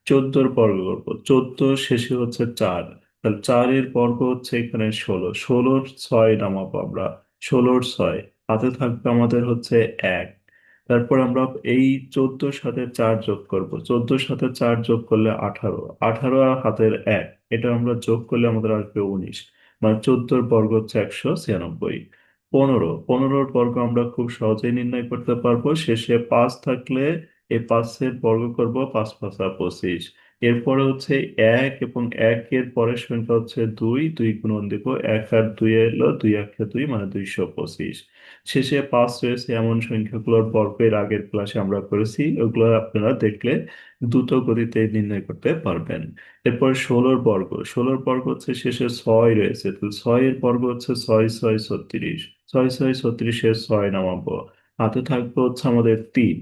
চোদ্দোর বর্গ করবো, 14 শেষে হচ্ছে 4, তাহলে 4-এর বর্গ হচ্ছে এখানে 16, 16-র 6 নামাবো আমরা, 16-র 6 হাতে থাকবে আমাদের হচ্ছে 1। তারপর আমরা এই 14-র সাথে 4 যোগ করব, 14-র সাথে 4 যোগ করলে 18, 18 আর হাতের 1, এটা আমরা যোগ করলে আমাদের আসবে 19, মানে 14-র বর্গ হচ্ছে 196। 15, 15-র বর্গ আমরা খুব সহজেই নির্ণয় করতে পারবো, শেষে 5 থাকলে এই 5-এর বর্গ করব, 5 5 25। এরপরে হচ্ছে 1 এবং 1-এর পরের সংখ্যা হচ্ছে 2, 2 গুণন দিব, 1 আর 2 এলো, 2 1 2 মানে 225। শেষে 5 রয়েছে এমন সংখ্যাগুলোর বর্গ এর আগের ক্লাসে আমরা করেছি, ওগুলো আপনারা দেখলে দ্রুত গতিতে নির্ণয় করতে পারবেন। এরপর 16-র বর্গ, 16-র বর্গ হচ্ছে শেষে 6 রয়েছে, তো 6-এর বর্গ হচ্ছে 6 6 36, 6 6 36-এর 6 নামাবো, হাতে থাকবে হচ্ছে আমাদের 3।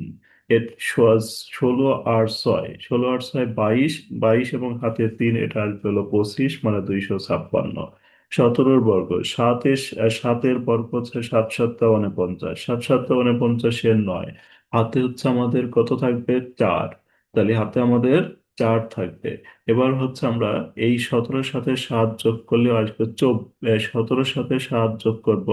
এর 16 আর 6, 16 আর 6 22, 22 এবং হাতে 3, এটা আসবে হলো 25 মানে 256। 17-র বর্গ, 7-এর বর্গ হচ্ছে 7 7 49, 7 7 49-এর 9, হাতে হচ্ছে আমাদের কত থাকবে 4, তাহলে হাতে আমাদের 4 থাকবে। এবার হচ্ছে আমরা এই 17-র সাথে 7 যোগ করলে আসবে 17-র সাথে 7 যোগ করব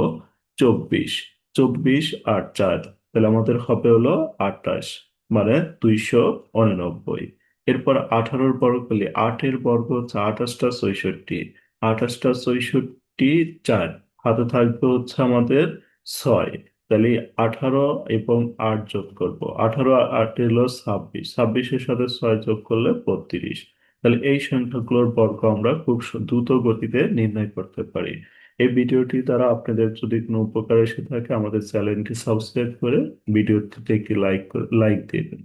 24, 24 আর 4, তাহলে আমাদের হবে হলো 28 মানে 289। এরপর 18-র বর্গ করলে 8-এর বর্গ হচ্ছে 28টা 66, 28টা 66 4, হাতে থাকবে হচ্ছে আমাদের 6, তাহলে 18 এবং 8 যোগ করব, 18 আর 8 হলো 26, 26-এর সাথে 6 যোগ করলে 32। তাহলে এই সংখ্যাগুলোর বর্গ আমরা খুব দ্রুত গতিতে নির্ণয় করতে পারি। এই ভিডিওটি দ্বারা আপনাদের যদি কোনো উপকার এসে থাকে, আমাদের চ্যানেলটি সাবস্ক্রাইব করে ভিডিওটিতে একটি লাইক দিবেন।